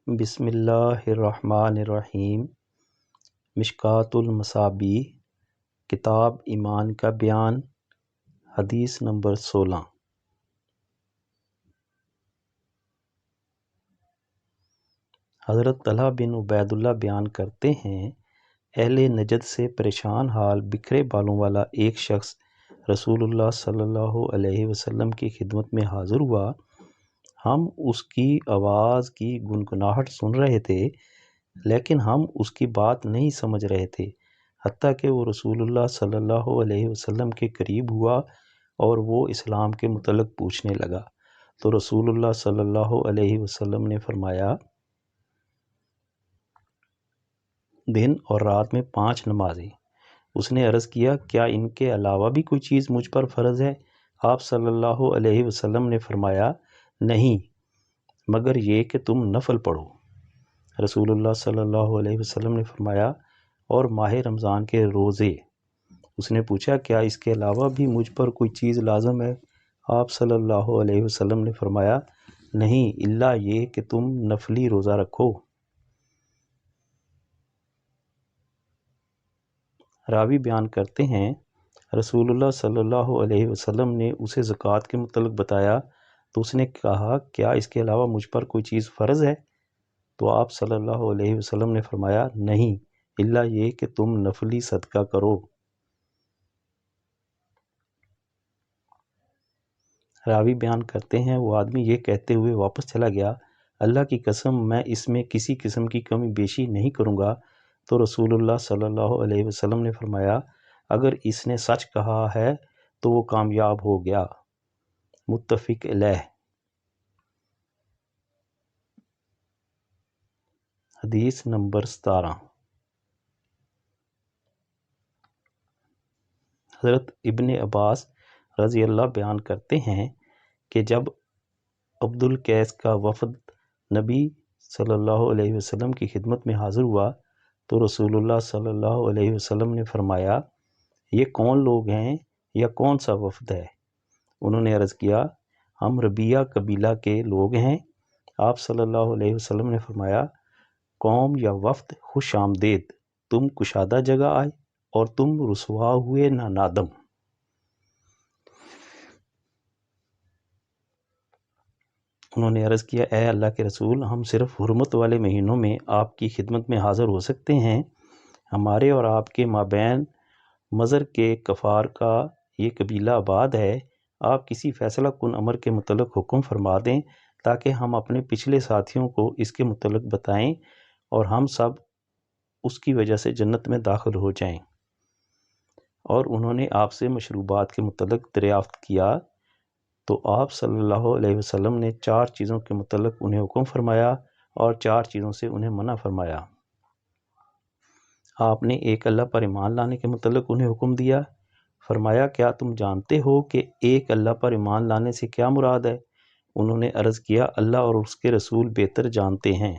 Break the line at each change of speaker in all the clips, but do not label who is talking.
بسم اللہ الرحمن الرحیم۔ مشکوٰۃ المصابیح، کتاب ایمان کا بیان، حدیث نمبر 16۔ حضرت طلحہ بن عبید اللہ بیان کرتے ہیں، اہل نجد سے پریشان حال بکھرے بالوں والا ایک شخص رسول اللہ صلی اللہ علیہ وسلم کی خدمت میں حاضر ہوا۔ ہم اس کی آواز کی گنگناہٹ سن رہے تھے، لیکن ہم اس کی بات نہیں سمجھ رہے تھے، حتیٰ کہ وہ رسول اللہ صلی اللہ علیہ وسلم کے قریب ہوا اور وہ اسلام کے متعلق پوچھنے لگا تو رسول اللہ صلی اللہ علیہ وسلم نے فرمایا، دن اور رات میں 5 نمازیں۔ اس نے عرض کیا، کیا ان کے علاوہ بھی کوئی چیز مجھ پر فرض ہے؟ آپ صلی اللہ علیہ وسلم نے فرمایا، نہیں، مگر یہ کہ تم نفل پڑھو۔ رسول اللہ صلی اللہ علیہ وسلم نے فرمایا، اور ماہ رمضان کے روزے۔ اس نے پوچھا، کیا اس کے علاوہ بھی مجھ پر کوئی چیز لازم ہے؟ آپ صلی اللہ علیہ وسلم نے فرمایا، نہیں، الا یہ کہ تم نفلی روزہ رکھو۔ راوی بیان کرتے ہیں، رسول اللہ صلی اللہ علیہ وسلم نے اسے زکوٰۃ کے متعلق بتایا تو اس نے کہا، کیا اس کے علاوہ مجھ پر کوئی چیز فرض ہے؟ تو آپ صلی اللہ علیہ وسلم نے فرمایا، نہیں، الا یہ کہ تم نفلی صدقہ کرو۔ راوی بیان کرتے ہیں، وہ آدمی یہ کہتے ہوئے واپس چلا گیا، اللہ کی قسم میں اس میں کسی قسم کی کمی بیشی نہیں کروں گا۔ تو رسول اللہ صلی اللہ علیہ وسلم نے فرمایا، اگر اس نے سچ کہا ہے تو وہ کامیاب ہو گیا۔ متفق علیہ۔ حدیث نمبر 17۔ حضرت ابن عباس رضی اللہ بیان کرتے ہیں کہ جب عبد القیس کا وفد نبی صلی اللہ علیہ وسلم کی خدمت میں حاضر ہوا تو رسول اللہ صلی اللہ علیہ وسلم نے فرمایا، یہ کون لوگ ہیں یا کون سا وفد ہے؟ انہوں نے عرض کیا، ہم ربیہ قبیلہ کے لوگ ہیں۔ آپ صلی اللہ علیہ وسلم نے فرمایا، قوم یا وفد خوش آمدید، تم کشادہ جگہ آئے اور تم رسوا ہوئے نہ نادم۔ انہوں نے عرض کیا، اے اللہ کے رسول، ہم صرف حرمت والے مہینوں میں آپ کی خدمت میں حاضر ہو سکتے ہیں۔ ہمارے اور آپ کے مابین مضر کے کفار کا یہ قبیلہ آباد ہے۔ آپ کسی فیصلہ کن امر کے متعلق حکم فرما دیں تاکہ ہم اپنے پچھلے ساتھیوں کو اس کے متعلق بتائیں اور ہم سب اس کی وجہ سے جنت میں داخل ہو جائیں۔ اور انہوں نے آپ سے مشروبات کے متعلق دریافت کیا تو آپ صلی اللہ علیہ وسلم نے 4 چیزوں کے متعلق انہیں حکم فرمایا اور 4 چیزوں سے انہیں منع فرمایا۔ آپ نے ایک اللہ پر ایمان لانے کے متعلق انہیں حکم دیا۔ فرمایا، کیا تم جانتے ہو کہ ایک اللہ پر ایمان لانے سے کیا مراد ہے؟ انہوں نے عرض کیا، اللہ اور اس کے رسول بہتر جانتے ہیں۔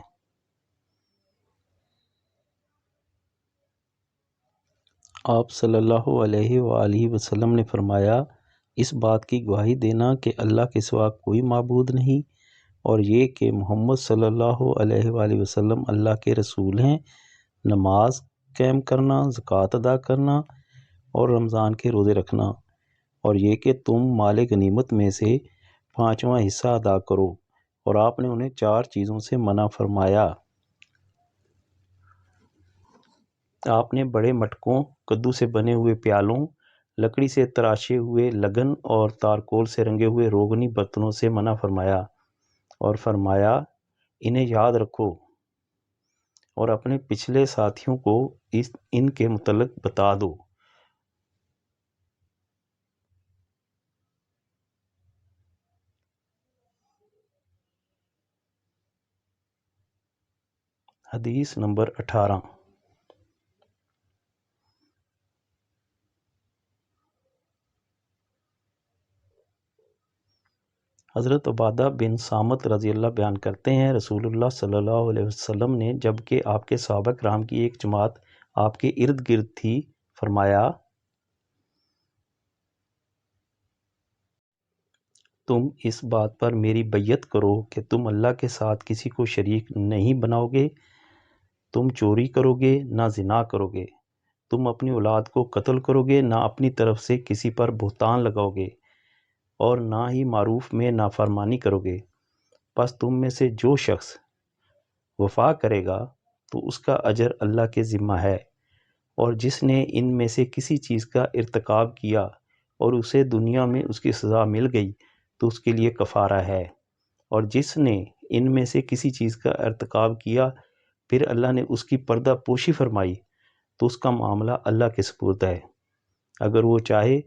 آپ صلی اللہ علیہ وآلہ وسلم نے فرمایا، اس بات کی گواہی دینا کہ اللہ کے سوا کوئی معبود نہیں، اور یہ کہ محمد صلی اللہ علیہ وآلہ وسلم اللہ کے رسول ہیں، نماز قائم کرنا، زکوٰۃ ادا کرنا اور رمضان کے روزے رکھنا، اور یہ کہ تم مال غنیمت میں سے 5واں حصہ ادا کرو، اور آپ نے انہیں 4 چیزوں سے منع فرمایا۔ آپ نے بڑے مٹکوں، کدو سے بنے ہوئے پیالوں، لکڑی سے تراشے ہوئے لگن اور تارکول سے رنگے ہوئے روغنی برتنوں سے منع فرمایا، اور فرمایا، انہیں یاد رکھو اور اپنے پچھلے ساتھیوں کو ان کے متعلق بتا دو۔ حدیث نمبر 18۔ حضرت عبادہ بن صامت رضی اللہ بیان کرتے ہیں، رسول اللہ صلی اللہ علیہ وسلم نے جب کہ آپ کے صحابہ کرام کی ایک جماعت آپ کے ارد گرد تھی، فرمایا، تم اس بات پر میری بیعت کرو کہ تم اللہ کے ساتھ کسی کو شریک نہیں بناؤ گے، تم چوری کرو گے نہ زنا کرو گے، تم اپنی اولاد کو قتل کرو گے نہ اپنی طرف سے کسی پر بہتان لگاؤ گے، اور نہ ہی معروف میں نافرمانی کرو گے۔ پس تم میں سے جو شخص وفا کرے گا تو اس کا اجر اللہ کے ذمہ ہے، اور جس نے ان میں سے کسی چیز کا ارتکاب کیا اور اسے دنیا میں اس کی سزا مل گئی تو اس کے لیے کفارہ ہے، اور جس نے ان میں سے کسی چیز کا ارتکاب کیا پھر اللہ نے اس کی پردہ پوشی فرمائی تو اس کا معاملہ اللہ کے سپرد ہے، اگر وہ چاہے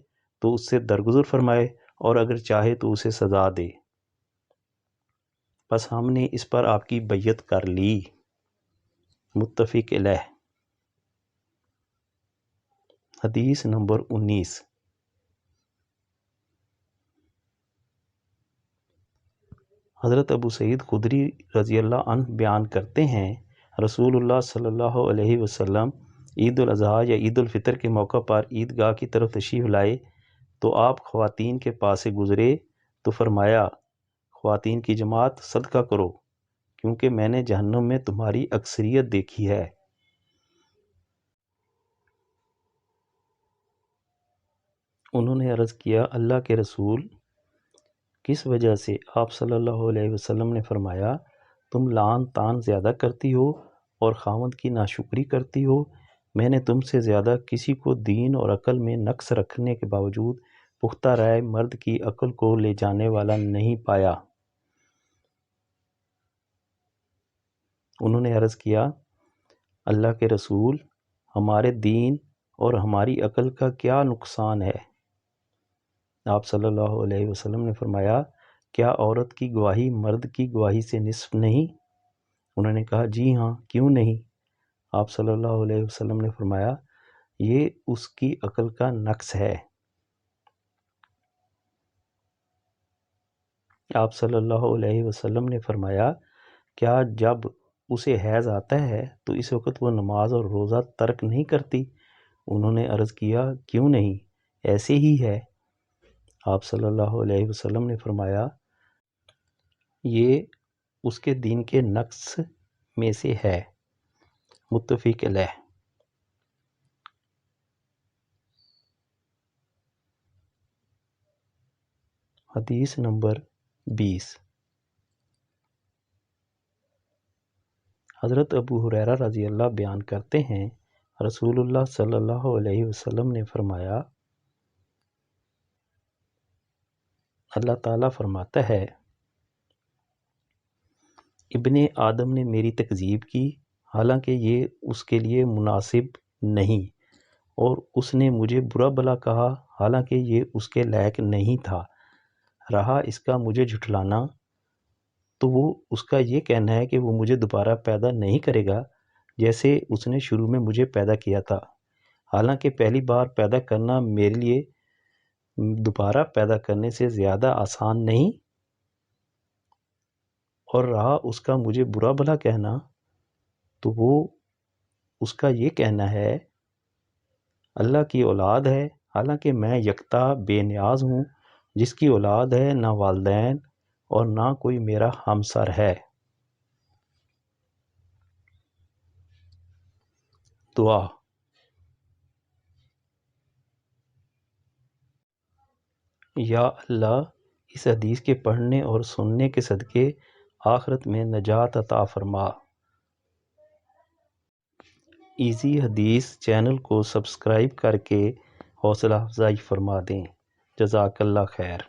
تو اس سے درگزر فرمائے اور اگر چاہے تو اسے سزا دے۔ بس ہم نے اس پر آپ کی بیعت کر لی۔ متفق علیہ۔ حدیث نمبر 19۔ حضرت ابو سعید خدری رضی اللہ عنہ بیان کرتے ہیں، رسول اللہ صلی اللہ علیہ وسلم عید الاضحیٰ یا عید الفطر کے موقع پر عیدگاہ کی طرف تشریف لائے تو آپ خواتین کے پاس سے گزرے تو فرمایا، خواتین کی جماعت صدقہ کرو کیونکہ میں نے جہنم میں تمہاری اکثریت دیکھی ہے۔ انہوں نے عرض کیا، اللہ کے رسول، کس وجہ سے؟ آپ صلی اللہ علیہ وسلم نے فرمایا، تم لعن طعن زیادہ کرتی ہو اور خاوند کی ناشکری کرتی ہو۔ میں نے تم سے زیادہ کسی کو دین اور عقل میں نقص رکھنے کے باوجود پختہ رائے مرد کی عقل کو لے جانے والا نہیں پایا۔ انہوں نے عرض کیا، اللہ کے رسول، ہمارے دین اور ہماری عقل کا کیا نقصان ہے؟ آپ صلی اللہ علیہ وسلم نے فرمایا، کیا عورت کی گواہی مرد کی گواہی سے نصف نہیں؟ انہوں نے کہا، جی ہاں، کیوں نہیں؟ آپ صلی اللہ علیہ وسلم نے فرمایا، یہ اس کی عقل کا نقص ہے۔ آپ صلی اللہ علیہ وسلم نے فرمایا، کیا جب اسے حیض آتا ہے تو اس وقت وہ نماز اور روزہ ترک نہیں کرتی؟ انہوں نے عرض کیا، کیوں نہیں، ایسے ہی ہے۔ آپ صلی اللہ علیہ وسلم نے فرمایا، یہ اس کے دین کے نقص میں سے ہے۔ متفق علیہ۔ حدیث نمبر 20۔ حضرت ابو ہریرہ رضی اللہ بیان کرتے ہیں، رسول اللہ صلی اللہ علیہ وسلم نے فرمایا، اللہ تعالیٰ فرماتا ہے، ابن آدم نے میری تکذیب کی حالانکہ یہ اس کے لیے مناسب نہیں، اور اس نے مجھے برا بھلا کہا حالانکہ یہ اس کے لائق نہیں تھا۔ رہا اس کا مجھے جھٹلانا تو وہ اس کا یہ کہنا ہے کہ وہ مجھے دوبارہ پیدا نہیں کرے گا جیسے اس نے شروع میں مجھے پیدا کیا تھا، حالانکہ پہلی بار پیدا کرنا میرے لیے دوبارہ پیدا کرنے سے زیادہ آسان نہیں۔ اور رہا اس کا مجھے برا بھلا کہنا تو وہ اس کا یہ کہنا ہے اللہ کی اولاد ہے، حالانکہ میں یکتا بے نیاز ہوں جس کی اولاد ہے نہ والدین اور نہ کوئی میرا ہمسر ہے۔ دعا۔ یا اللہ، اس حدیث کے پڑھنے اور سننے کے صدقے آخرت میں نجات عطا فرما۔ ایزی حدیث چینل کو سبسکرائب کر کے حوصلہ افزائی فرما دیں۔ جزاک اللہ خیر۔